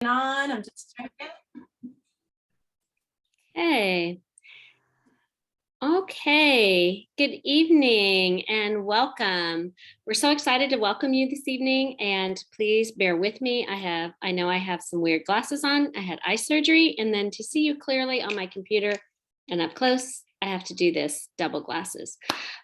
on. I'm just checking. Hey. Okay, good evening and welcome. We're so excited to welcome you this evening, and please bear with me. I know I have some weird glasses on. I had eye surgery, and then to see you clearly on my computer and up close, I have to do this double glasses.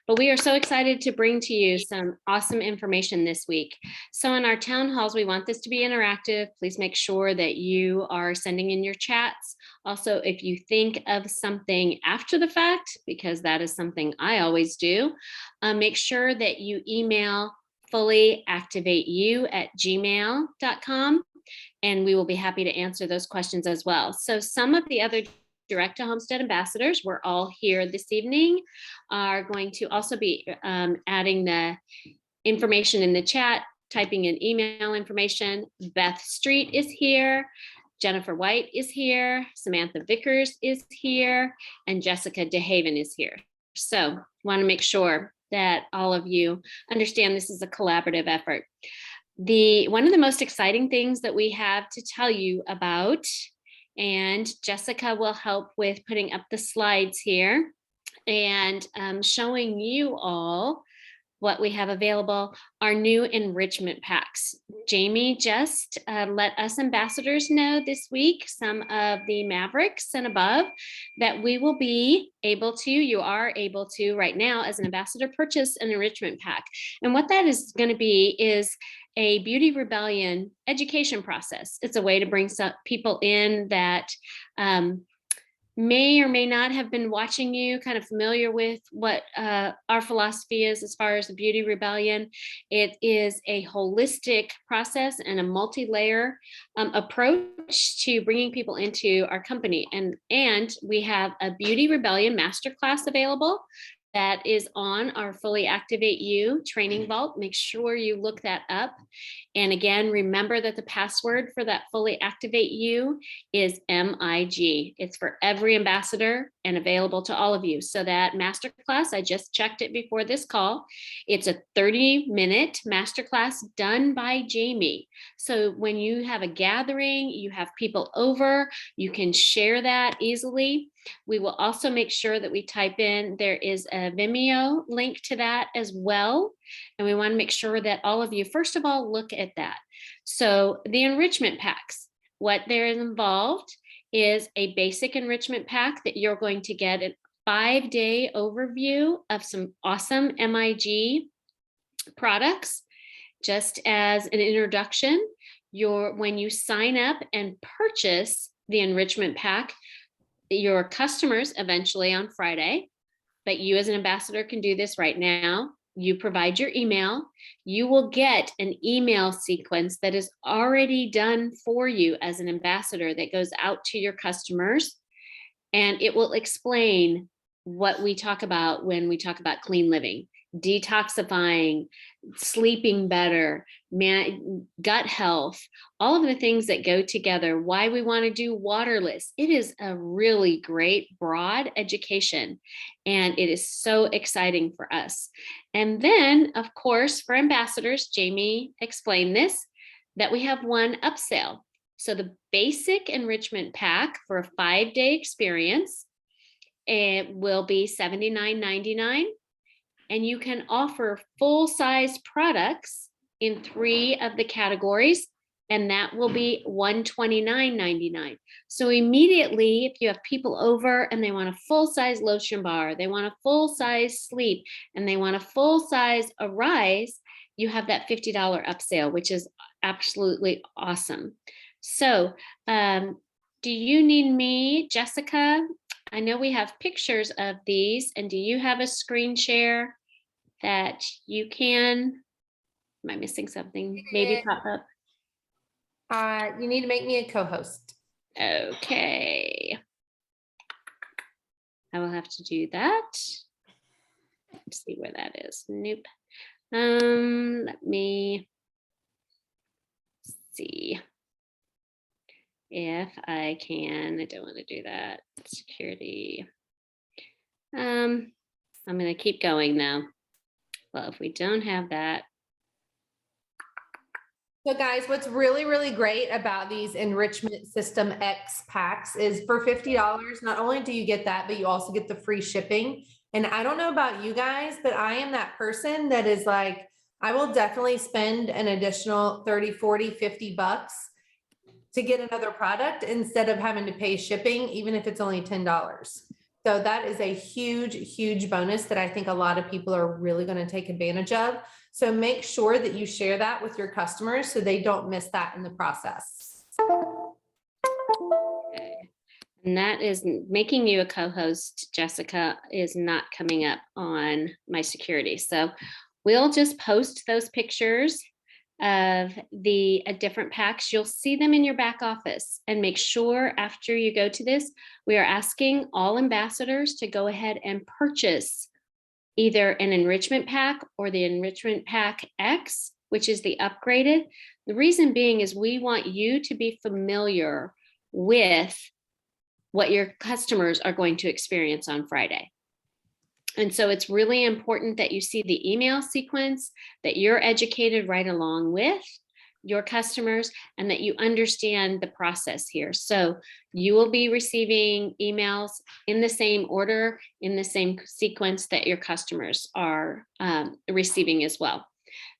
But we are so excited to bring to you some awesome information this week. So in our town halls, we want this to be interactive. Please make sure that you are sending in your chats. Also, if you think of something after the fact, because that is something I always do, make sure that you email fullyactivateyou@gmail.com, and we will be happy to answer those questions as well. So some of the other direct to homestead ambassadors, we're all here this evening, are going to also be adding the information in the chat, typing in email information. Beth Street is here. Jennifer White is here. Samantha Vickers is here. And Jessica DeHaven is here. So want to make sure that all of you understand this is a collaborative effort. One of the most exciting things that we have to tell you about, and Jessica will help with putting up the slides here and showing you all what we have available, our new enrichment packs. Jamie just let us ambassadors know this week, some of the Mavericks and above, that we will be able to, you are able to right now as an ambassador, purchase an enrichment pack. And what that is going to be is a Beauty Rebellion education process. It's a way to bring some people in that may or may not have been watching you, kind of familiar with what our philosophy is as far as the Beauty Rebellion. It is a holistic process and a multi-layer approach to bringing people into our company. And we have a Beauty Rebellion Masterclass available that is on our Fully Activate You training vault. Make sure you look that up. And again, remember that the password for that Fully Activate You is MIG. It's for every ambassador and available to all of you. So that masterclass, I just checked it before this call. It's a 30-minute masterclass done by Jamie. So when you have a gathering, you have people over, you can share that easily. We will also make sure that we type in, there is a Vimeo link to that as well. And we want to make sure that all of you, first of all, look at that. So the enrichment packs, what there is involved is a basic enrichment pack that you're going to get a 5-day overview of some awesome MIG products. Just as an introduction, when you sign up and purchase the enrichment pack, your customers eventually on Friday, but you as an ambassador can do this right now. You provide your email, you will get an email sequence that is already done for you as an ambassador that goes out to your customers, and it will explain what we talk about when we talk about clean living, detoxifying, sleeping better, gut health, all of the things that go together, why we want to do waterless. It is a really great broad education, and it is so exciting for us. And then, of course, for ambassadors, Jamie explained this, that we have one upsell. So the basic enrichment pack for a 5-day experience, it will be $79.99. And you can offer full-size products in 3 of the categories, and that will be $129.99. So immediately, if you have people over and they want a full-size lotion bar, they want a full-size sleep, and they want a full-size Arise, you have that $50 upsale, which is absolutely awesome. So do you need me, Jessica? I know we have pictures of these, and do you have a screen share that you can, am I missing something? Maybe pop up. You need to make me a co-host. Okay. I will have to do that. Let's see where that is. Nope. Let me see if I can. I don't want to do that. Security. I'm going to keep going now. Well, if we don't have that, So guys, what's really, really great about these Enrichment System X packs is for $50, not only do you get that, but you also get the free shipping. And I don't know about you guys, but I am that person that is like, I will definitely spend an additional 30, 40, 50 bucks to get another product instead of having to pay shipping, even if it's only $10. So that is a huge, huge bonus that I think a lot of people are really going to take advantage of. So make sure that you share that with your customers so they don't miss that in the process. Okay. And that is making you a co-host, Jessica, is not coming up on my security. So we'll just post those pictures of the different packs. You'll see them in your back office, and make sure after you go to this, we are asking all ambassadors to go ahead and purchase either an enrichment pack or the Enrichment Pack X, which is the upgraded. The reason being is we want you to be familiar with what your customers are going to experience on Friday. And so it's really important that you see the email sequence, that you're educated right along with your customers, and that you understand the process here. So you will be receiving emails in the same order, in the same sequence that your customers are receiving as well.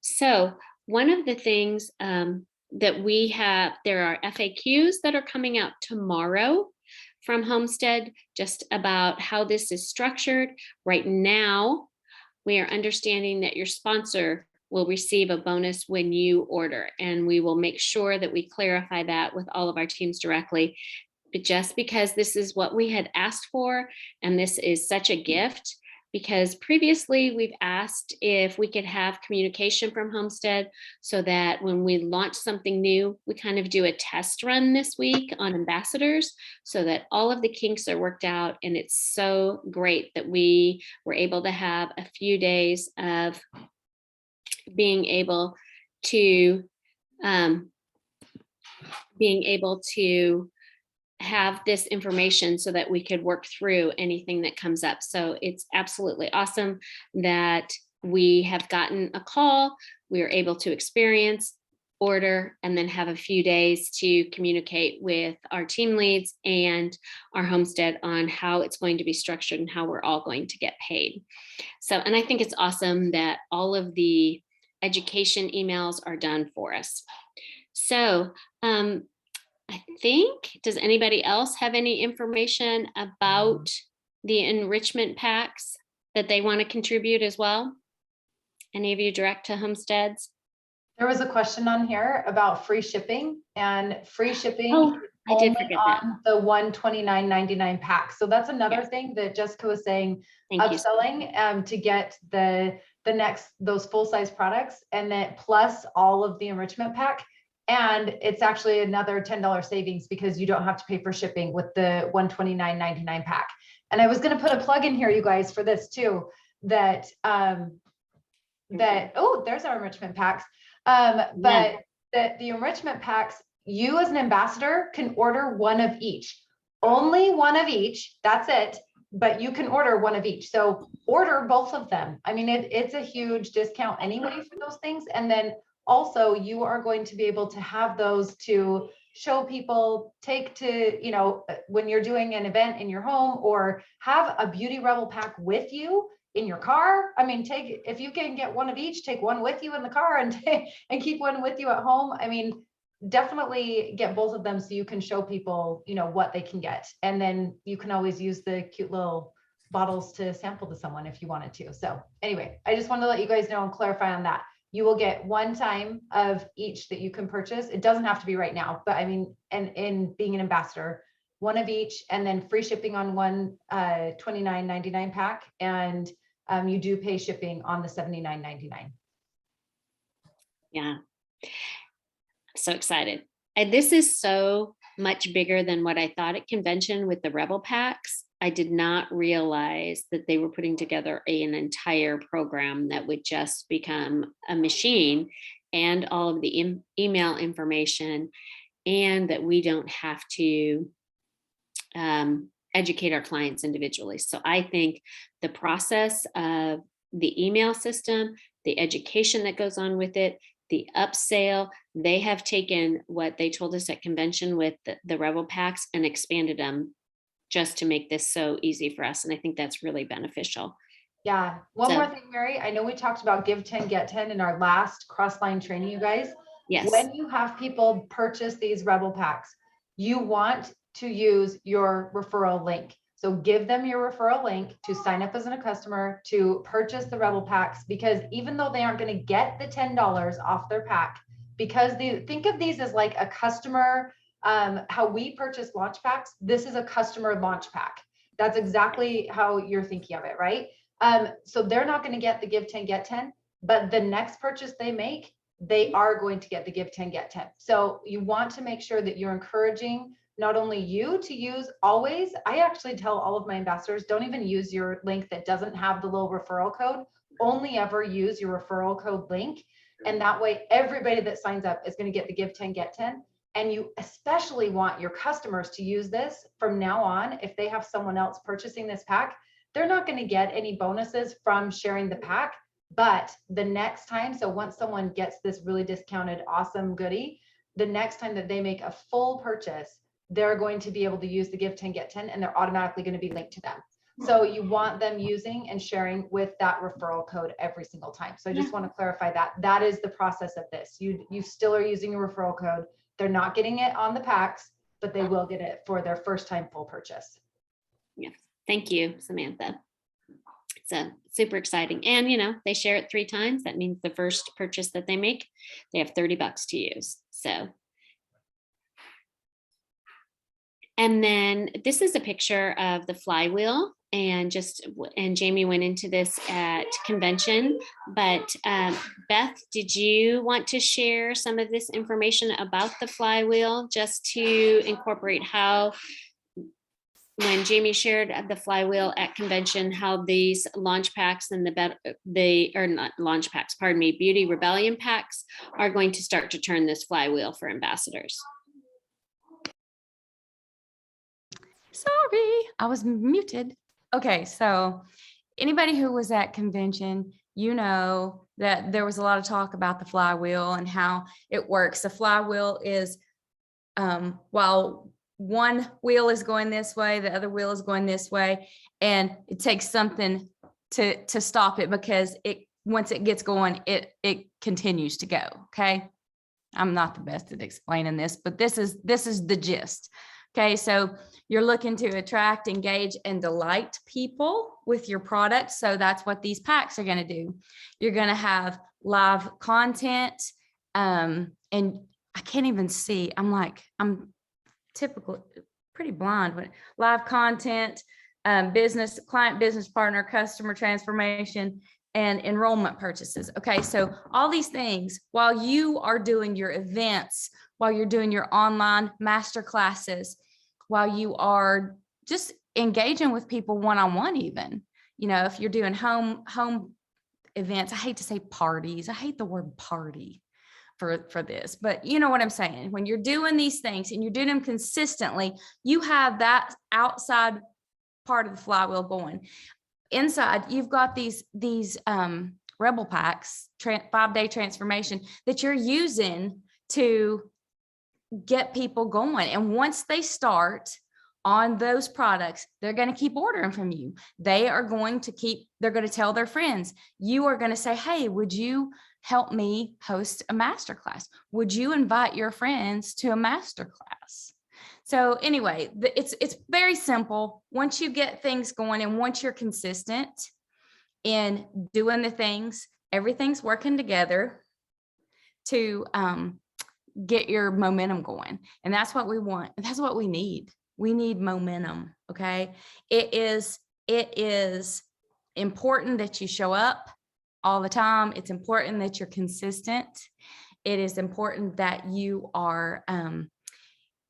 So one of the things that we have, there are FAQs that are coming out tomorrow from Homestead, just about how this is structured. Right now, we are understanding that your sponsor will receive a bonus when you order, and we will make sure that we clarify that with all of our teams directly. But just because this is what we had asked for, and this is such a gift, because previously we've asked if we could have communication from Homestead so that when we launch something new, we kind of do a test run this week on ambassadors so that all of the kinks are worked out. And it's so great that we were able to have a few days of being able to have this information so that we could work through anything that comes up. So it's absolutely awesome that we have gotten a call, we are able to experience, order, and then have a few days to communicate with our team leads and our Homestead on how it's going to be structured and how we're all going to get paid. So, and I think it's awesome that all of the education emails are done for us. So, I think, does anybody else have any information about the enrichment packs that they want to contribute as well? Any of you direct to Homesteads? There was a question on here about free shipping, and free shipping Oh, I did only forget that. on the $129.99 pack. So that's another Yes. thing that Jessica was saying, Thank you. upselling to get the next, those full-size products, and then plus all of the enrichment pack. And it's actually another $10 savings because you don't have to pay for shipping with the $129.99 pack. And I was going to put a plug in here, you guys, for this too, that there's our enrichment packs. But the enrichment packs, you as an ambassador can order one of each, only one of each. That's it. But you can order one of each. So order both of them. I mean, it's a huge discount anyway for those things. And then also you are going to be able to have those to show people, take to, when you're doing an event in your home, or have a Beauty Rebel pack with you in your car. I mean, if you can get one of each, take one with you in the car and keep one with you at home. I mean, definitely get both of them so you can show people, what they can get. And then you can always use the cute little bottles to sample to someone if you wanted to. So anyway, I just wanted to let you guys know and clarify on that. You will get one time of each that you can purchase. It doesn't have to be right now, but I mean, and in being an ambassador, one of each, and then free shipping on one $29.99 pack. And you do pay shipping on the $79.99. Yeah. So excited. And this is so much bigger than what I thought at convention with the Rebel packs. I did not realize that they were putting together an entire program that would just become a machine, and all of the email information, and that we don't have to educate our clients individually. So I think the process of the email system, the education that goes on with it, the upsell. They have taken what they told us at convention with the Rebel Packs and expanded them just to make this so easy for us. And I think that's really beneficial. Yeah. One So- more thing, Mary. I know we talked about give 10, get 10 in our last cross-line training, you guys. Yes. When you have people purchase these Rebel Packs, you want to use your referral link. So give them your referral link to sign up as a customer to purchase the Rebel Packs, because even though they aren't going to get the $10 off their pack, because think of these as like a customer, how we purchase launch packs. This is a customer launch pack. That's exactly how you're thinking of it, right? So they're not going to get the give 10, get 10, but the next purchase they make, they are going to get the give 10, get 10. So you want to make sure that you're encouraging not only you to use always. I actually tell all of my ambassadors, don't even use your link that doesn't have the little referral code. Only ever use your referral code link. And that way, everybody that signs up is going to get the give 10, get 10. And you especially want your customers to use this from now on. If they have someone else purchasing this pack, they're not going to get any bonuses from sharing the pack. But the next time, so once someone gets this really discounted, awesome goodie, the next time that they make a full purchase, they're going to be able to use the give 10, get 10, and they're automatically going to be linked to them. So you want them using and sharing with that referral code every single time. So I just want to clarify that. That is the process of this. You still are using a referral code. They're not getting it on the packs, but they will get it for their first time full purchase. Yes. Thank you, Samantha. It's super exciting. And, you know, they share it 3 times. That means the first purchase that they make, they have $30 to use. So, and then this is a picture of the flywheel, and Jamie went into this at convention, but Beth, did you want to share some of this information about the flywheel, just to incorporate how, when Jamie shared the flywheel at convention, how these launch packs and Beauty Rebellion packs are going to start to turn this flywheel for ambassadors? Sorry, I was muted. Okay, so anybody who was at convention, you know that there was a lot of talk about the flywheel and how it works. The flywheel is, while one wheel is going this way, the other wheel is going this way, and it takes something to stop it, because once it gets going, it continues to go. Okay, I'm not the best at explaining this, but this is the gist. Okay, so you're looking to attract, engage, and delight people with your product. So that's what these packs are going to do. You're going to have live content, and I can't even see. I'm typical, pretty blind, but live content, client, business partner, customer transformation, and enrollment purchases. Okay, so all these things while you are doing your events, while you're doing your online master classes, while you are just engaging with people one-on-one, even, you know, if you're doing home events. I hate to say parties. I hate the word party for this, but you know what I'm saying. When you're doing these things and you're doing them consistently, you have that outside part of the flywheel going. Inside, you've got these Rebel Packs, 5-day transformation that you're using to get people going. And once they start on those products, they're going to keep ordering from you. They're going to tell their friends. You are going to say, hey, would you help me host a masterclass? Would you invite your friends to a masterclass? So anyway, it's very simple. Once you get things going and once you're consistent in doing the things, everything's working together to get your momentum going. And that's what we want. That's what we need. We need momentum. Okay. It is important that you show up all the time. It's important that you're consistent. It is important that you are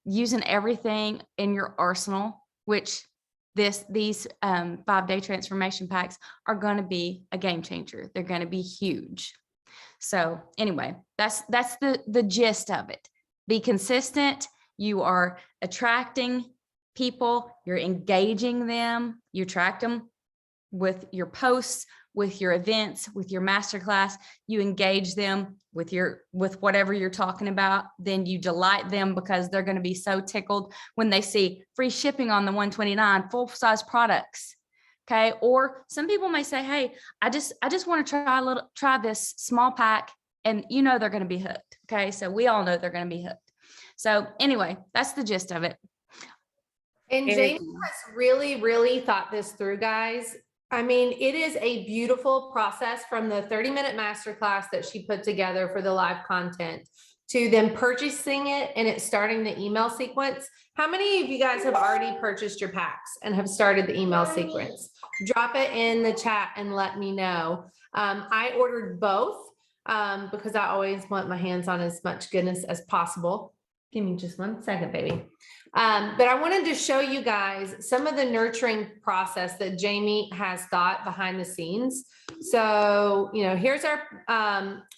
using everything in your arsenal, which these 5-day transformation packs are going to be a game changer. They're going to be huge. So anyway, that's the gist of it. Be consistent. You are attracting people. You're engaging them. You attract them with your posts, with your events, with your masterclass, you engage them with whatever you're talking about, then you delight them because they're going to be so tickled when they see free shipping on the 129 full size products. Okay. Or some people may say, hey, I just want to try this small pack, and they're going to be hooked. Okay. So we all know they're going to be hooked. So anyway, that's the gist of it. And Jamie has really, really thought this through, guys. I mean, it is a beautiful process from the 30-minute masterclass that she put together for the live content to them purchasing it and it starting the email sequence. How many of you guys have already purchased your packs and have started the email sequence? Drop it in the chat and let me know. I ordered both because I always want my hands on as much goodness as possible. Give me just 1 second, baby. But I wanted to show you guys some of the nurturing process that Jamie has thought behind the scenes. So, here's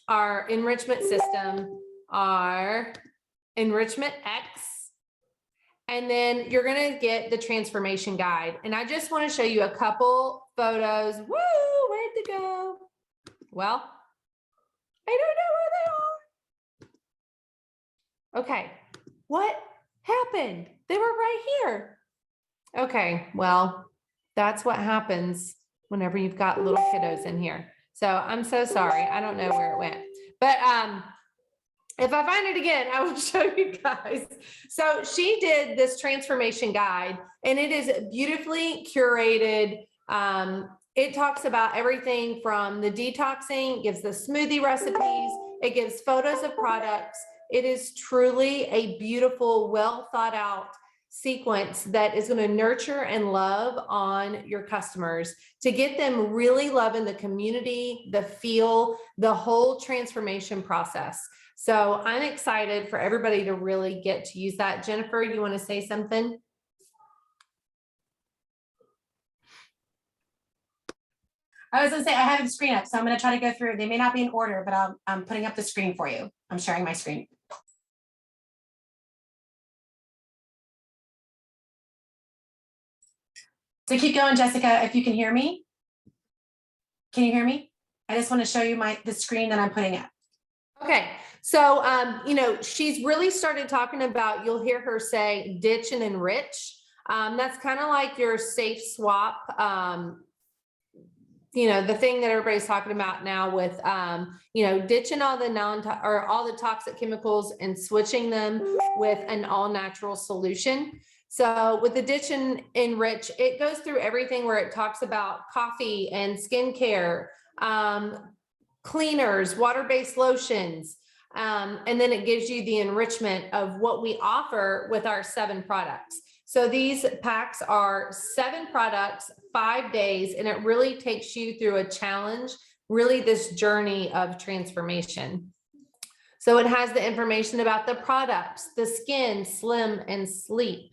our enrichment system, our Enrichment X. And then you're going to get the transformation guide. And I just want to show you a couple photos. Woo, where'd they go? Well, I don't know where they are. Okay, what happened? They were right here. Okay, well, that's what happens whenever you've got little kiddos in here. So I'm so sorry. I don't know where it went. But if I find it again, I will show you guys. So she did this transformation guide, and it is beautifully curated. It talks about everything from the detoxing, gives the smoothie recipes, it gives photos of products. It is truly a beautiful, well thought out sequence that is going to nurture and love on your customers to get them really loving the community, the feel, the whole transformation process. So I'm excited for everybody to really get to use that. Jennifer, you want to say something? I was gonna say, I have the screen up, so I'm gonna try to go through. They may not be in order, but I'm putting up the screen for you. I'm sharing my screen. So keep going, Jessica, if you can hear me. Can you hear me? I just want to show you the screen that I'm putting up. Okay. So, she's really started talking about, you'll hear her say, ditch and enrich. That's kind of like your safe swap, the thing that everybody's talking about now with, ditching all the all the toxic chemicals and switching them with an all natural solution. So with the ditch and enrich, it goes through everything where it talks about coffee and skincare, cleaners, water-based lotions. And then it gives you the enrichment of what we offer with our 7 products. So these packs are 7 products, 5 days, and it really takes you through a challenge, really this journey of transformation. So it has the information about the products, the skin, slim and sleep.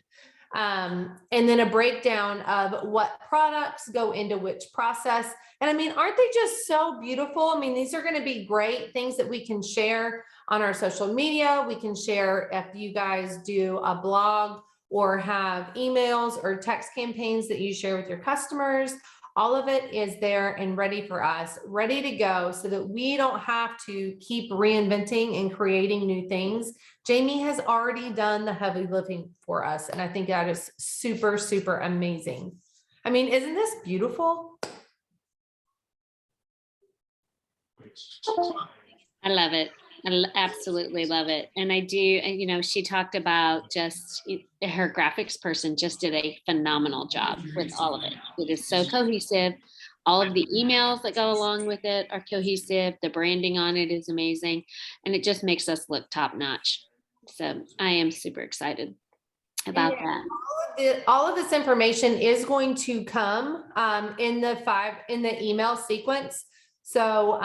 And then a breakdown of what products go into which process. And I mean, aren't they just so beautiful? I mean, these are going to be great things that we can share on our social media. We can share if you guys do a blog or have emails or text campaigns that you share with your customers. All of it is there and ready for us, ready to go so that we don't have to keep reinventing and creating new things. Jamie has already done the heavy lifting for us. And I think that is super, super amazing. I mean, isn't this beautiful? I love it. I absolutely love it. And I do, she talked about just her graphics person just did a phenomenal job with all of it. It is so cohesive. All of the emails that go along with it are cohesive. The branding on it is amazing. And it just makes us look top notch. So I am super excited about that. All of this information is going to come in the email sequence. So,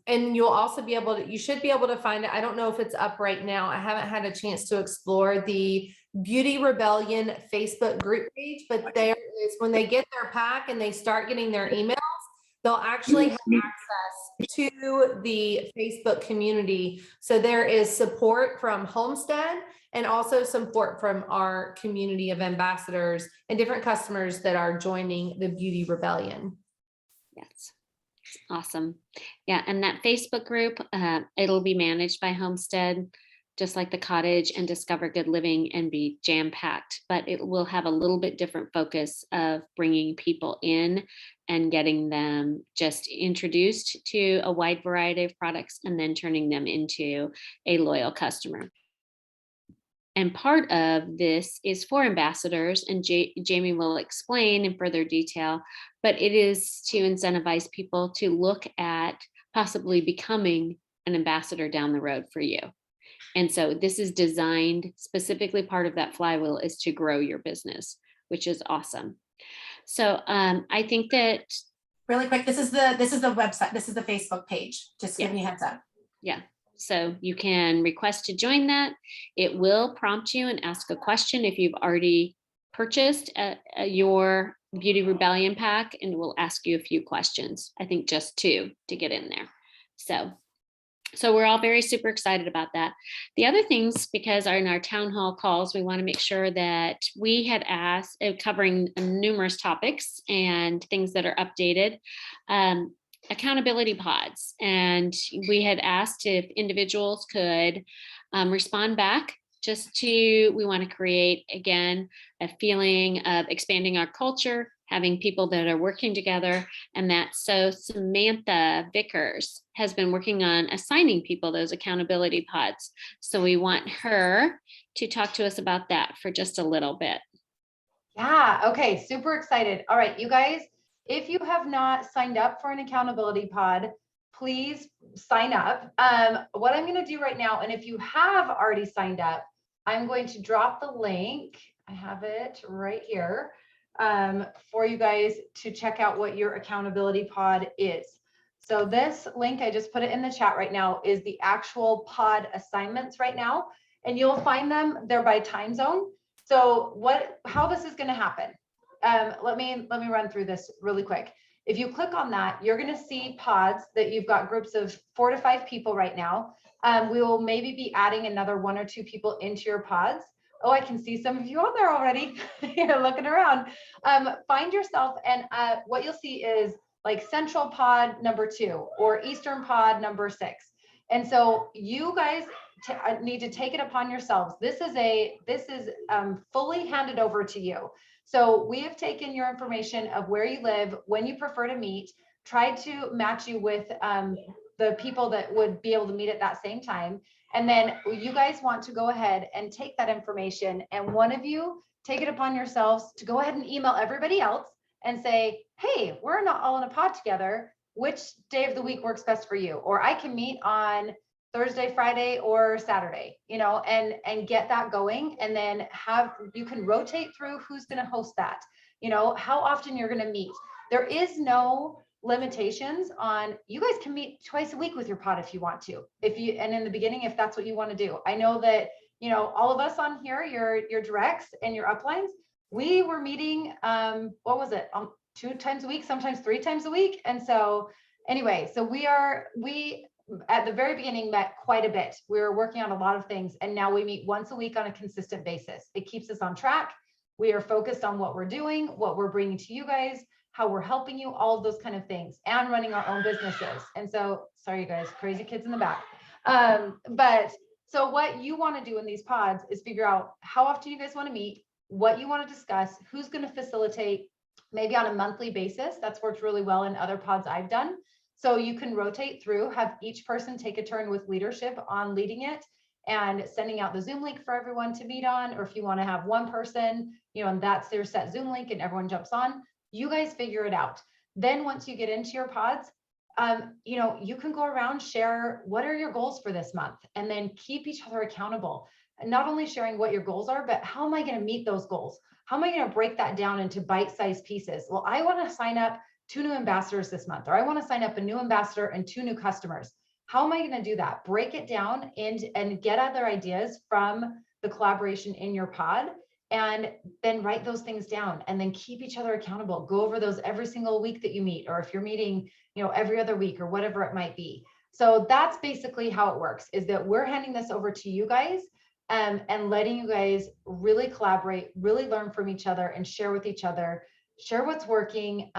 and you'll also be able to, you should be able to find it. I don't know if it's up right now. I haven't had a chance to explore the Beauty Rebellion Facebook group page, but there is, when they get their pack and they start getting their emails, they'll actually have access to the Facebook community. So there is support from Homestead and also support from our community of ambassadors and different customers that are joining the Beauty Rebellion. Yes. Awesome. Yeah, and that Facebook group, it'll be managed by Homestead, just like the cottage and Discover Good Living, and be jam-packed, but it will have a little bit different focus of bringing people in and getting them just introduced to a wide variety of products and then turning them into a loyal customer. And part of this is for ambassadors, and Jamie will explain in further detail, but it is to incentivize people to look at possibly becoming an ambassador down the road for you. And so this is designed specifically, part of that flywheel is to grow your business, which is awesome. So I think that Really quick, this is the website, this is the Facebook page, just giving you a heads up. yeah. So you can request to join that. It will prompt you and ask a question if you've already purchased your Beauty Rebellion pack, and it will ask you a few questions. I think just 2 to get in there. So we're all very super excited about that. The other things, because in our town hall calls, we want to make sure that we had asked, covering numerous topics and things that are updated, accountability pods. And we had asked if individuals could respond back we want to create, again, a feeling of expanding our culture, having people that are working together. And so Samantha Vickers has been working on assigning people those accountability pods. So we want her to talk to us about that for just a little bit. Yeah, okay, super excited. All right, you guys, if you have not signed up for an accountability pod, please sign up. What I'm going to do right now, and if you have already signed up, I'm going to drop the link. I have it right here for you guys to check out what your accountability pod is. So this link, I just put it in the chat right now, is the actual pod assignments right now, and you'll find them there by time zone. So how this is going to happen? Let me run through this really quick. If you click on that, you're going to see pods that you've got groups of 4 to 5 people right now. We will maybe be adding another 1 or 2 people into your pods. Oh, I can see some of you on there already. You're looking around. Find yourself, and what you'll see is like Central Pod number 2 or Eastern Pod number 6. And so you guys need to take it upon yourselves. This is fully handed over to you. So we have taken your information of where you live, when you prefer to meet, tried to match you with the people that would be able to meet at that same time. And then you guys want to go ahead and take that information, and one of you take it upon yourselves to go ahead and email everybody else and say, hey, we're not all in a pod together. Which day of the week works best for you? Or I can meet on Thursday, Friday, or Saturday, and get that going. And then you can rotate through who's going to host that, how often you're going to meet. There is no limitations on, you guys can meet twice a week with your pod if you want to, and in the beginning, if that's what you want to do. I know that, all of us on here, your directs and your uplines, we were meeting, 2 times a week, sometimes 3 times a week. And so anyway, so we at the very beginning met quite a bit. We were working on a lot of things, and now we meet once a week on a consistent basis. It keeps us on track. We are focused on what we're doing, what we're bringing to you guys, how we're helping you, all of those kind of things, and running our own businesses. And so, sorry, you guys, crazy kids in the back. But so what you want to do in these pods is figure out how often you guys want to meet, what you want to discuss, who's going to facilitate, maybe on a monthly basis. That's worked really well in other pods I've done. So you can rotate through, have each person take a turn with leadership on leading it and sending out the Zoom link for everyone to meet on. Or if you want to have one person, and that's their set Zoom link and everyone jumps on, you guys figure it out. Then once you get into your pods, you can go around, share what are your goals for this month, and then keep each other accountable. And not only sharing what your goals are, but how am I going to meet those goals? How am I going to break that down into bite-sized pieces? Well, I want to sign up 2 new ambassadors this month, or I want to sign up a new ambassador and 2 new customers. How am I going to do that? Break it down and get other ideas from the collaboration in your pod, and then write those things down, and then keep each other accountable. Go over those every single week that you meet, or if you're meeting, every other week or whatever it might be. So that's basically how it works, is that we're handing this over to you guys and letting you guys really collaborate, really learn from each other and share with each other. share what's working,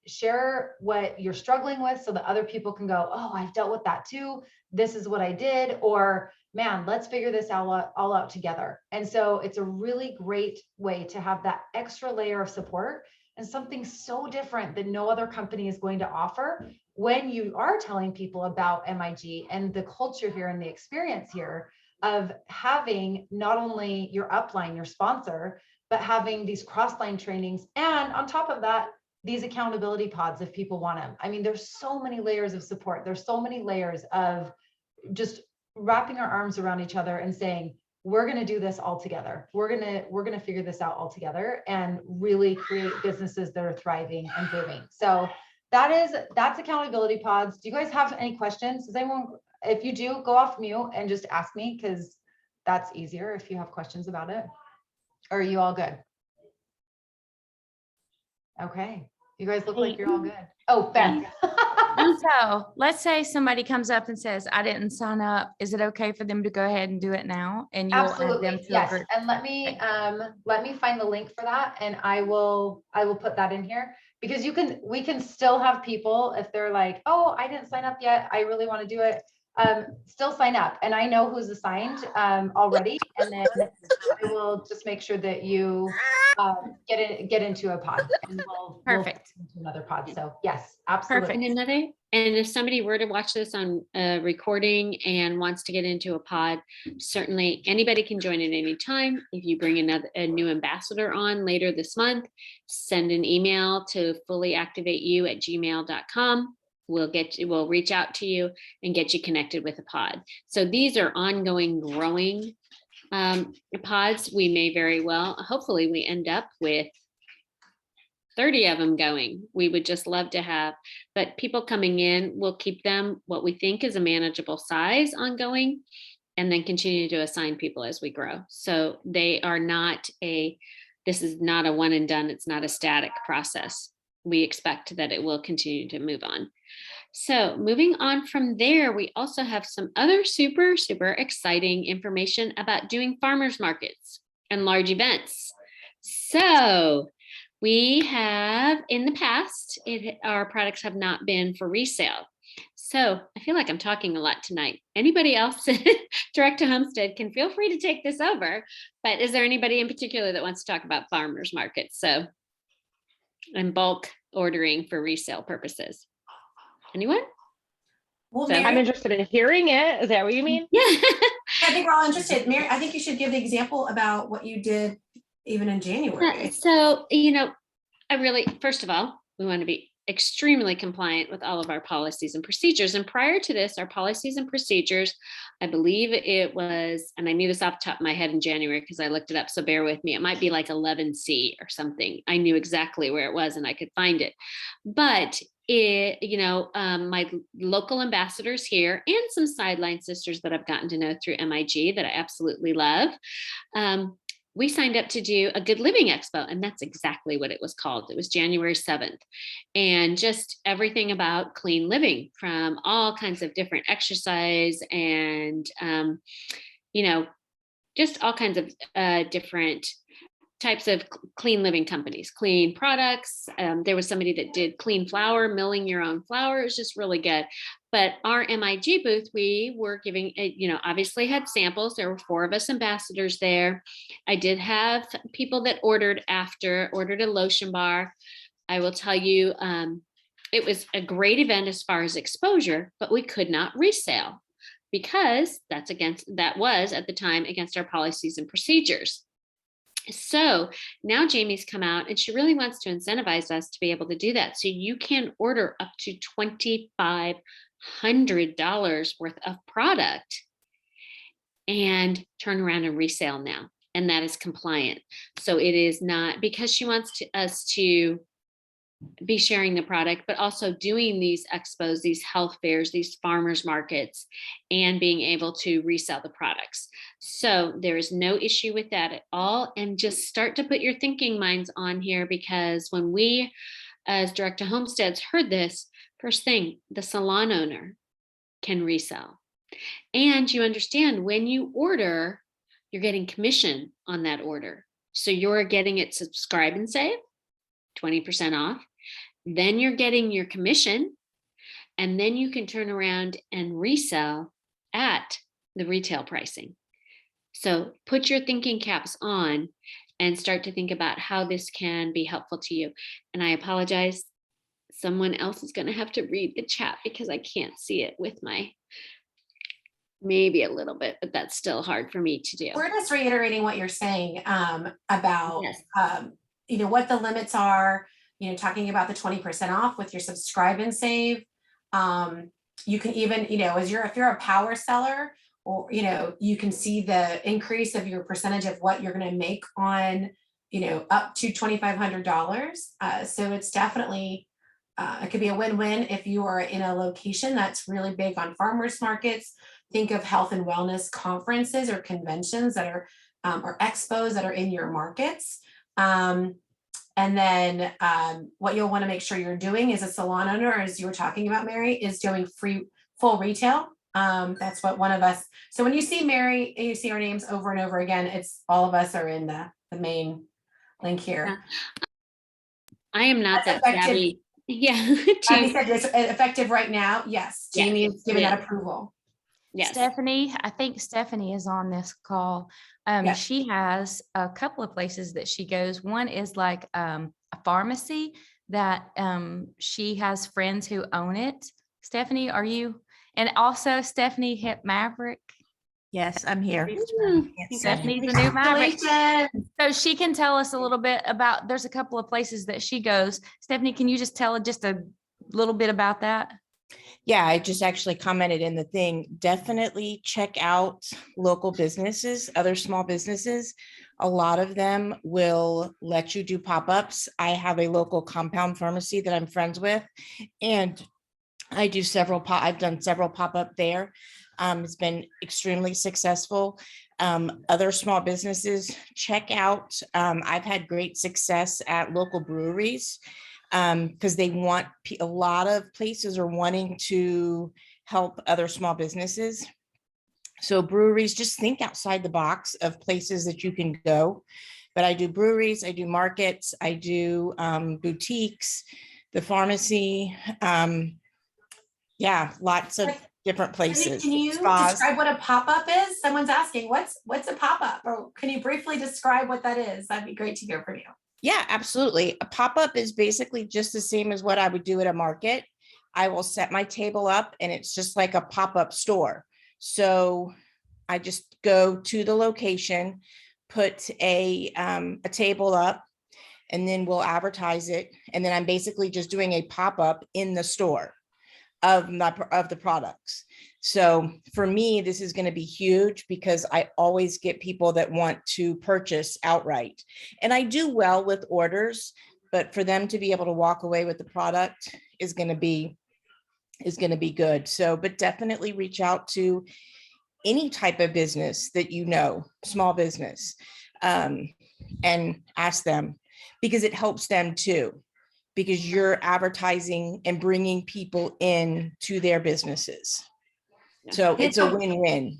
share what you're struggling with so that other people can go, oh, I've dealt with that too. This is what I did, or man, let's figure this all out together. And so it's a really great way to have that extra layer of support and something so different that no other company is going to offer when you are telling people about MIG and the culture here and the experience here of having not only your upline, your sponsor, but having these cross-line trainings. And on top of that, these accountability pods if people want them. I mean, there's so many layers of support. There's so many layers of just wrapping our arms around each other and saying, we're going to do this all together. We're going to figure this out all together and really create businesses that are thriving and booming. So that's accountability pods. Do you guys have any questions? Does anyone, if you do, go off mute and just ask me, because that's easier if you have questions about it. Or are you all good? Okay. You guys look like you're all good. Oh, Ben. So let's say somebody comes up and says, I didn't sign up. Is it okay for them to go ahead and do it now? And you'll add them Absolutely, to a yes. group? And let me find the link for that, and I will put that in here, because we can still have people, if they're like, oh, I didn't sign up yet, I really want to do it, still sign up. And I know who's assigned already, and then I will just make sure that you get into a pod, and we'll Perfect. into another pod. So yes, absolutely. And if somebody were to watch this on a recording and wants to get into a pod, certainly anybody can join at any time. If you bring a new ambassador on later this month, send an email to fullyactivateyou@gmail.com. We'll reach out to you and get you connected with a pod. So these are ongoing, growing pods. We may very well, hopefully we end up with 30 of them going. We would just love to have, but people coming in, we'll keep them what we think is a manageable size ongoing, and then continue to assign people as we grow. So this is not a one and done. It's not a static process. We expect that it will continue to move on. So moving on from there, we also have some other super, super exciting information about doing farmers markets and large events. So we have in the past, our products have not been for resale. So I feel like I'm talking a lot tonight. Anybody else direct to homestead can feel free to take this over, but is there anybody in particular that wants to talk about farmers markets? So and bulk ordering for resale purposes. Anyone? Well, So, Mary, I'm interested in hearing it. Is that what you mean? Yeah. I think we're all interested. Mary, I think you should give the example about what you did even in January. So, first of all, we want to be extremely compliant with all of our policies and procedures. And prior to this, our policies and procedures, I believe it was, and I knew this off the top of my head in January because I looked it up, so bear with me. It might be like 11C or something. I knew exactly where it was and I could find it. But my local ambassadors here and some sideline sisters that I've gotten to know through MIG that I absolutely love, we signed up to do a Good Living Expo, and that's exactly what it was called. It was January 7th, and just everything about clean living, from all kinds of different exercise and, just all kinds of different types of clean living companies, clean products. There was somebody that did clean flour, milling your own flour. It was just really good. But our MIG booth, we were giving, obviously had samples. There were 4 of us ambassadors there. I did have people that ordered a lotion bar. I will tell you, it was a great event as far as exposure, but we could not resale because that was at the time against our policies and procedures. So now Jamie's come out and she really wants to incentivize us to be able to do that. So you can order up to $2,500 worth of product and turn around and resale now. And that is compliant. So it is not, because she wants us to be sharing the product, but also doing these expos, these health fairs, these farmers markets, and being able to resell the products. So there is no issue with that at all. And just start to put your thinking minds on here, because when we, as direct to homesteads, heard this, first thing, the salon owner can resell. And you understand, when you order, you're getting commission on that order. So you're getting it subscribe and save. 20% off. Then you're getting your commission, and then you can turn around and resell at the retail pricing. So put your thinking caps on and start to think about how this can be helpful to you. And I apologize, someone else is going to have to read the chat because I can't see it with my, maybe a little bit, but that's still hard for me to do. We're just reiterating what you're saying about, Yes. What the limits are, talking about the 20% off with your subscribe and save. You can even, if you're a power seller, or, you can see the increase of your percentage of what you're going to make on, up to $2,500. So it's definitely, it could be a win-win if you are in a location that's really big on farmers markets. Think of health and wellness conferences or conventions that are, or expos that are in your markets. And then what you'll want to make sure you're doing as a salon owner, as you were talking about, Mary, is doing full retail. That's what one of us. So when you see Mary, you see our names over and over again, it's all of us are in the main link here. I am not That's that savvy. Yeah. Abby said it's effective right now. Yes. Jamie is giving that approval. Yes. Stephanie, I think Stephanie is on this call. Yes. She has a couple of places that she goes. One is like a pharmacy that she has friends who own it. Stephanie, are you? And also Stephanie hit Maverick. Yes, I'm here. Stephanie's the new Maverick. Congratulations. So she can tell us a little bit about, there's a couple of places that she goes. Stephanie, can you just tell just a little bit about that? Yeah, I just actually commented in the thing. Definitely check out local businesses, other small businesses. A lot of them will let you do pop-ups. I have a local compound pharmacy that I'm friends with, and I do I've done several pop-up there. It's been extremely successful. Other small businesses, check out. I've had great success at local breweries. Because they want, a lot of places are wanting to help other small businesses. So breweries, just think outside the box of places that you can go. But I do breweries, I do markets, I do boutiques, the pharmacy. Yeah, lots of different places. Can you describe what a pop-up is? Someone's asking, what's a pop-up? Or can you briefly describe what that is? That'd be great to hear from you. Yeah, absolutely. A pop-up is basically just the same as what I would do at a market. I will set my table up and it's just like a pop-up store. So I just go to the location, put a table up, and then we'll advertise it. And then I'm basically just doing a pop-up in the store of the products. So for me, this is going to be huge because I always get people that want to purchase outright. And I do well with orders, but for them to be able to walk away with the product is going to be good. So, but definitely reach out to any type of business that small business, and ask them, because it helps them too, because you're advertising and bringing people in to their businesses. So it's a win-win.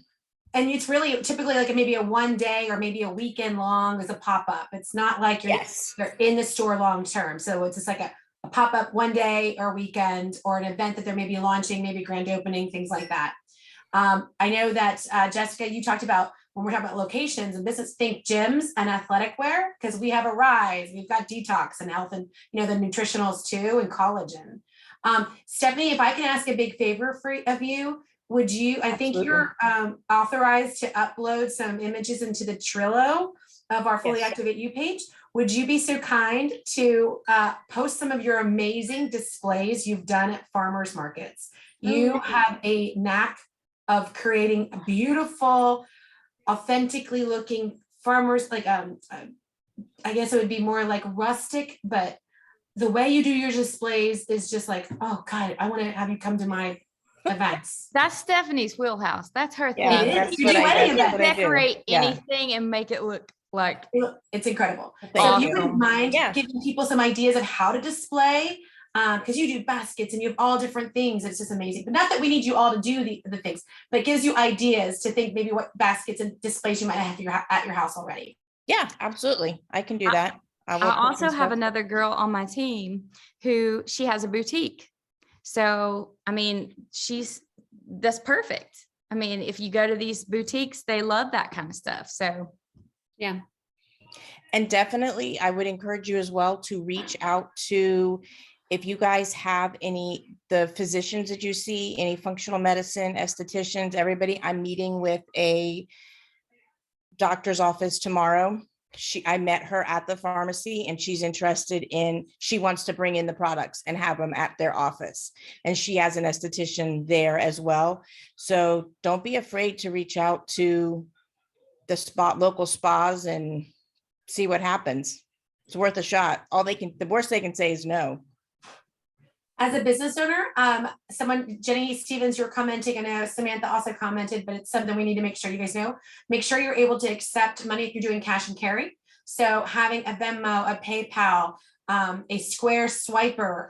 And it's really typically like maybe a one day or maybe a weekend long as a pop-up. It's not like you're in the store long-term. So it's just like a pop-up one day or weekend, or an event that they're maybe launching, maybe grand opening, things like that. I know that Jessica, you talked about when we're talking about locations and business, think gyms and athletic wear, because we have a Rise, we've got detox and health, and the nutritionals too, and collagen. Stephanie, if I can ask a big favor of you, would you, I think you're authorized to upload some images into the Trello of our Fully Activate You page. Would you be so kind to post some of your amazing displays you've done at farmers markets? You have a knack of creating a beautiful, authentically looking farmers, like I guess it would be more like rustic, but the way you do your displays is just like, oh God, I want to have you come to my events. That's Stephanie's wheelhouse. That's her thing. Yeah, You do wedding events. Decorate anything and make it look like it's incredible. So Thank if you wouldn't mind Yeah. giving people some ideas of how to display, because you do baskets and you have all different things. It's just amazing. But not that we need you all to do the things, but it gives you ideas to think maybe what baskets and displays you might have at your house already. Yeah, absolutely. I can do that. will I put some also have stuff- another girl on my team who she has a boutique. So, I mean, that's perfect. I mean, if you go to these boutiques, they love that kind of stuff. So, Yeah. And definitely, I would encourage you as well to reach out to, if you guys have the physicians that you see, any functional medicine, estheticians, everybody. I'm meeting with a doctor's office tomorrow. I met her at the pharmacy and she wants to bring in the products and have them at their office. And she has an esthetician there as well. So don't be afraid to reach out to the local spas and see what happens. It's worth a shot. The worst they can say is no. As a business owner, Jenny Stevens, you're commenting, and I know Samantha also commented, but it's something we need to make sure you guys know. Make sure you're able to accept money if you're doing cash and carry. So having a Venmo, a PayPal, a Square Swiper,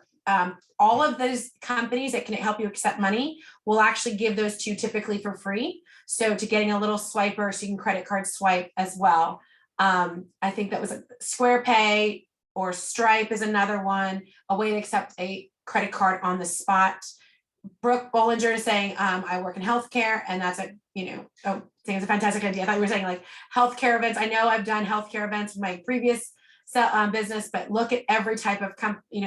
all of those companies that can help you accept money will actually give those to you typically for free. So to getting a little swiper so you can credit card swipe as well. I think that was a Square Pay or Stripe is another one, a way to accept a credit card on the spot. Brooke Bollinger is saying, I work in healthcare, and that's I think it's a fantastic idea. I thought you were saying like healthcare events. I know I've done healthcare events in my previous business, but look at every type of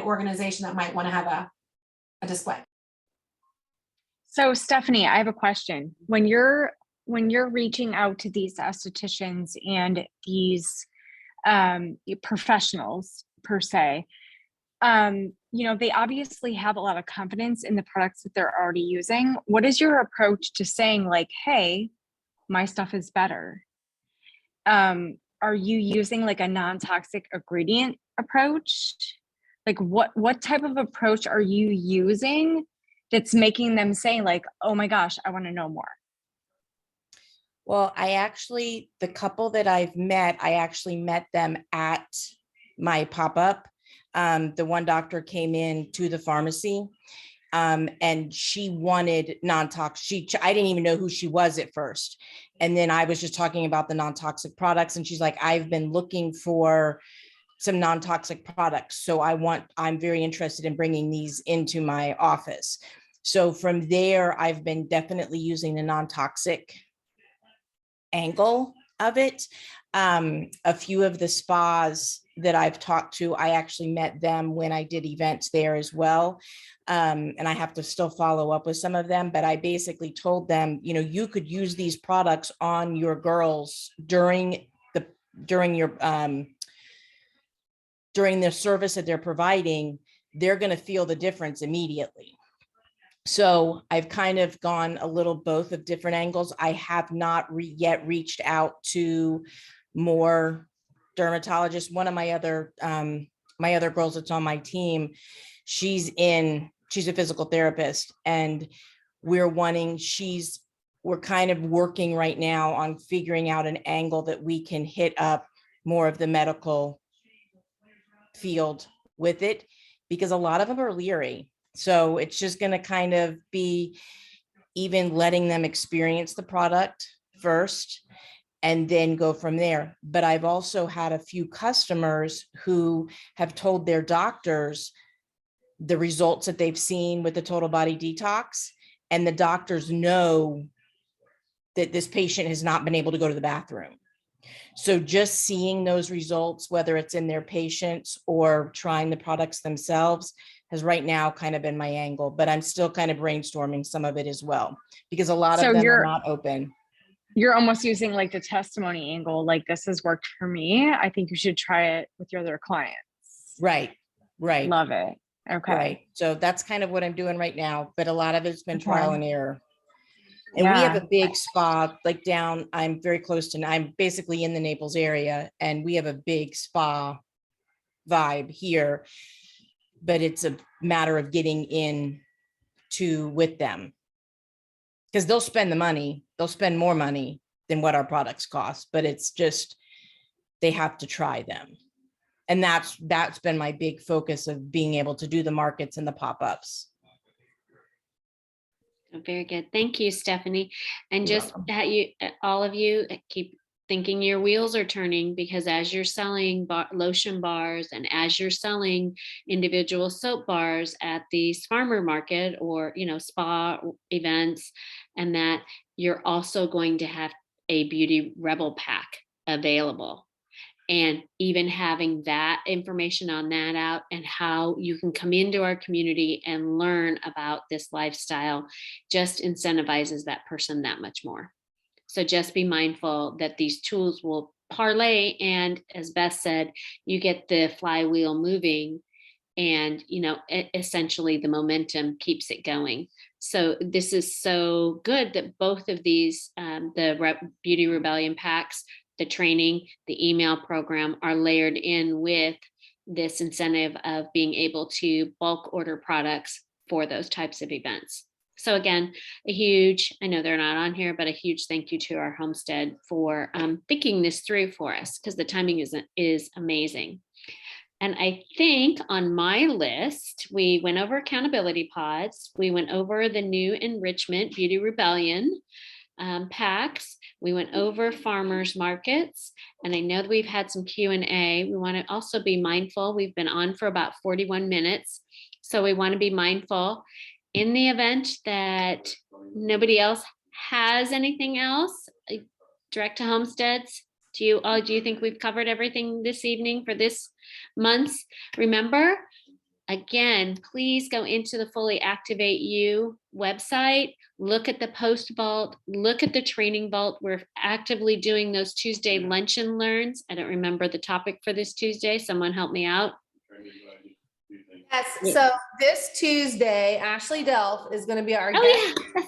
organization that might want to have a display. So Stephanie, I have a question. When you're reaching out to these estheticians and these professionals per se, they obviously have a lot of confidence in the products that they're already using. What is your approach to saying like, hey, my stuff is better? Are you using like a non-toxic ingredient approach? Like what type of approach are you using that's making them say like, oh my gosh, I want to know more? Well, the couple that I actually met them at my pop-up. The one doctor came in to the pharmacy and she wanted non-toxic. I didn't even know who she was at first. And then I was just talking about the non-toxic products. And she's like, I've been looking for some non-toxic products. So I'm very interested in bringing these into my office. So from there, I've been definitely using the non-toxic angle of it. A few of the spas that I've talked to, I actually met them when I did events there as well. And I have to still follow up with some of them, but I basically told them, you could use these products on your girls during the service that they're providing. They're going to feel the difference immediately. So I've kind of gone a little both of different angles. I have not yet reached out to more dermatologists. One of my other girls that's on my team, she's a physical therapist, and we're kind of working right now on figuring out an angle that we can hit up more of the medical field with it, because a lot of them are leery. So it's just going to kind of be even letting them experience the product first and then go from there. But I've also had a few customers who have told their doctors the results that they've seen with the total body detox. And the doctors know that this patient has not been able to go to the bathroom. So just seeing those results, whether it's in their patients or trying the products themselves, has right now kind of been my angle, but I'm still kind of brainstorming some of it as well, because a lot of them are not open. You're almost using like the testimony angle, like this has worked for me. I think you should try it with your other clients. Right. Love it. Okay. Right. So that's kind of what I'm doing right now, but a lot of it's been trial and error. And we have a big spa like I'm very close to, I'm basically in the Naples area, and we have a big spa vibe here, but it's a matter of getting in with them, because they'll spend more money than what our products cost, but it's just, they have to try them. And that's been my big focus of being able to do the markets and the pop-ups. Very good. Thank you, Stephanie. And just that all of you keep thinking your wheels are turning, because as you're selling lotion bars and as you're selling individual soap bars at these farmer market or, spa events, and that you're also going to have a Beauty Rebel pack available. And even having that information on that out and how you can come into our community and learn about this lifestyle just incentivizes that person that much more. So just be mindful that these tools will parlay, and as Beth said, you get the flywheel moving, and essentially the momentum keeps it going. So this is so good that both of these, Beauty Rebellion packs, the training, the email program, are layered in with this incentive of being able to bulk order products for those types of events. So again, I know they're not on here, but a huge thank you to our Homestead for thinking this through for us, because the timing is amazing. And I think on my list, we went over accountability pods. We went over the new Enrichment Beauty Rebellion packs. We went over farmers markets, and I know that we've had some Q&A. We want to also be mindful. We've been on for about 41 minutes. So we want to be mindful in the event that nobody else has anything else. Direct to homesteads. Do you think we've covered everything this evening for this month's? Remember, again, please go into the Fully Activate You website, look at the post vault, look at the training vault. We're actively doing those Tuesday lunch and learns. I don't remember the topic for this Tuesday. Someone help me out. Yes, so this Tuesday, Ashley Delph is going to be our guest. Oh yeah,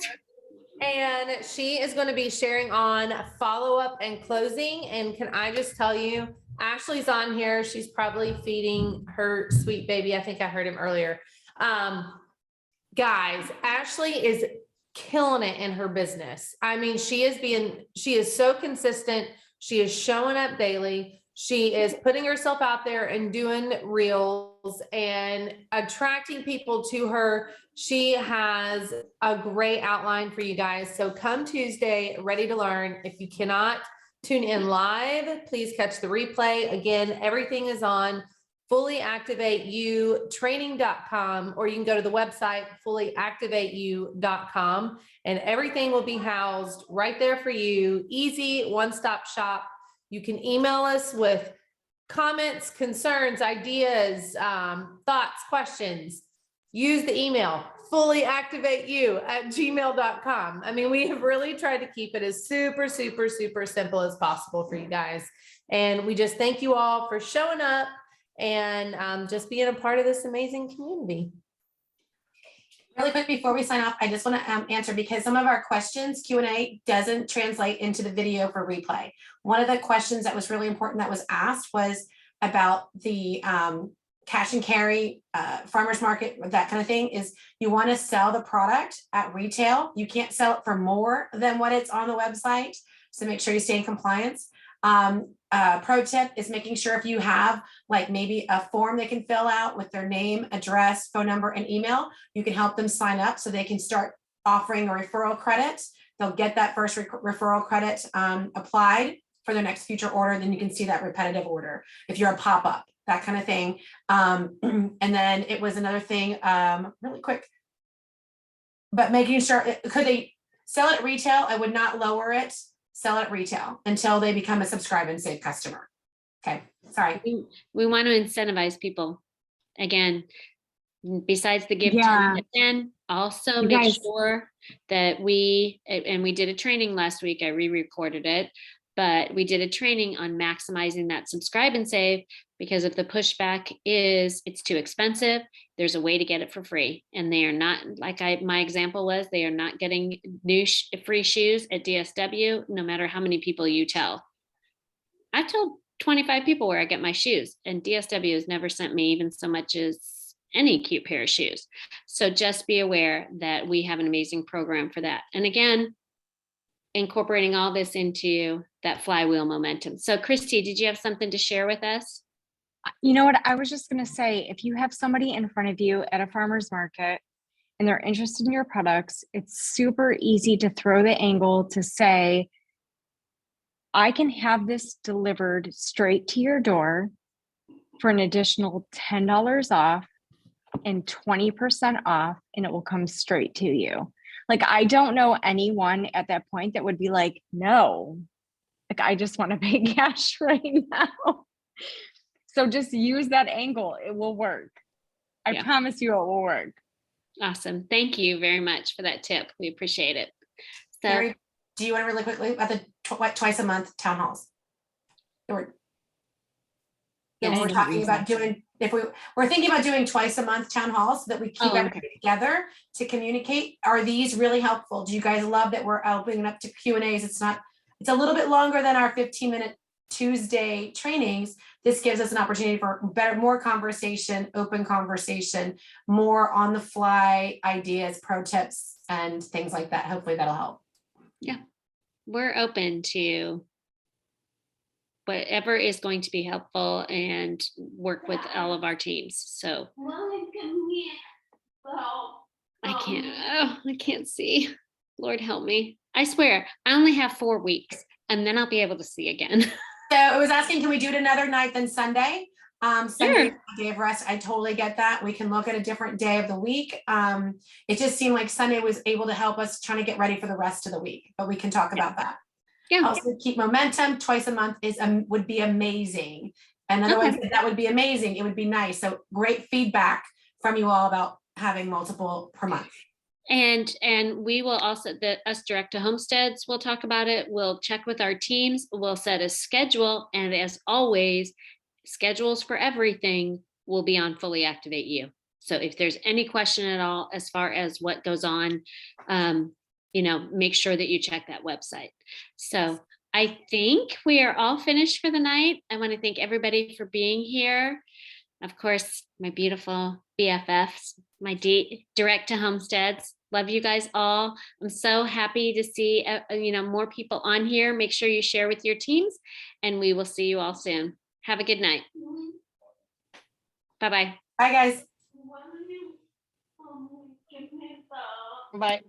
And she is going to be sharing on follow-up and closing. And can I just tell you, Ashley's on here. She's probably feeding her sweet baby. I think I heard him earlier. Guys, Ashley is killing it in her business. I mean, she is so consistent. She is showing up daily. She is putting herself out there and doing reels and attracting people to her. She has a great outline for you guys. So come Tuesday, ready to learn. If you cannot tune in live, please catch the replay. Again, everything is on fullyactivateyoutraining.com, or you can go to the website fullyactivateyou.com, and everything will be housed right there for you. Easy, one-stop shop. You can email us with comments, concerns, ideas, thoughts, questions. Use the email fullyactivateyou@gmail.com. I mean, we have really tried to keep it as super, super, super simple as possible for you guys. And we just thank you all for showing up and just being a part of this amazing community. Really quick before we sign off, I just want to answer, because some of our questions, Q&A, doesn't translate into the video for replay. One of the questions that was really important that was asked was about the cash and carry, farmers market, that kind of thing. Is you want to sell the product at retail. You can't sell it for more than what it's on the website. So make sure you stay in compliance. Pro tip is making sure if you have like maybe a form they can fill out with their name, address, phone number, and email, you can help them sign up so they can start offering a referral credit. They'll get that first referral credit applied for their next future order. Then you can see that repetitive order if you're a pop-up, that kind of thing. And then it was another thing, really quick, but making sure, could they sell it at retail? I would not lower it. Sell it at retail until they become a subscribe and save customer. Okay, sorry. we want to incentivize people. Again, besides the give Yeah. 10, also You make guys- sure that we did a training last week. I re-recorded it, but we did a training on maximizing that subscribe and save, because if the pushback is it's too expensive, there's a way to get it for free. And they are not, like my example was, they are not getting new free shoes at DSW, no matter how many people you tell. I've told 25 people where I get my shoes, and DSW has never sent me even so much as any cute pair of shoes. So just be aware that we have an amazing program for that. And again, incorporating all this into that flywheel momentum. So Christy, did you have something to share with us? You know what? I was just going to say, if you have somebody in front of you at a farmer's market and they're interested in your products, it's super easy to throw the angle to say, I can have this delivered straight to your door for an additional $10 off and 20% off, and it will come straight to you. Like, I don't know anyone at that point that would be like, no, like, I just want to pay cash right now. So just use that angle. It will work. I Yeah. promise you it will work. Awesome. Thank you very much for that tip. We appreciate it. So Mary, do you want to really quickly about the twice a month town halls? Or Yes. we're talking about doing, if we're thinking about doing twice a month town halls so that we keep Oh, everybody together to communicate. Are these really helpful? Do you guys love that we're opening up to Q&As? It's a little bit longer than our 15-minute Tuesday trainings. This gives us an opportunity for more conversation, open conversation, more on the fly ideas, pro tips, and things like that. Hopefully that'll help. we're open to whatever is going to be helpful and work with all of our teams. So I can't see. Lord help me. I swear, I only have 4 weeks and then I'll be able to see again. So I was asking, can we do it another night than Sunday? Sunday, Sure. day of rest. I totally get that. We can look at a different day of the week. It just seemed like Sunday was able to help us trying to get ready for the rest of the week, but we can talk about that. Yeah. Also keep momentum. Twice a month would be amazing. And otherwise that would be amazing. It would be nice. So great feedback from you all about having multiple per month. And we will also, us direct to homesteads, we'll talk about it. We'll check with our teams. We'll set a schedule. And as always, schedules for everything will be on Fully Activate You. So if there's any question at all, as far as what goes on, make sure that you check that website. So I think we are all finished for the night. I want to thank everybody for being here. Of course, my beautiful BFFs, my direct to homesteads. Love you guys all. I'm so happy to see, more people on here. Make sure you share with your teams, and we will see you all soon. Have a good night. Bye-bye. Bye, guys. Bye.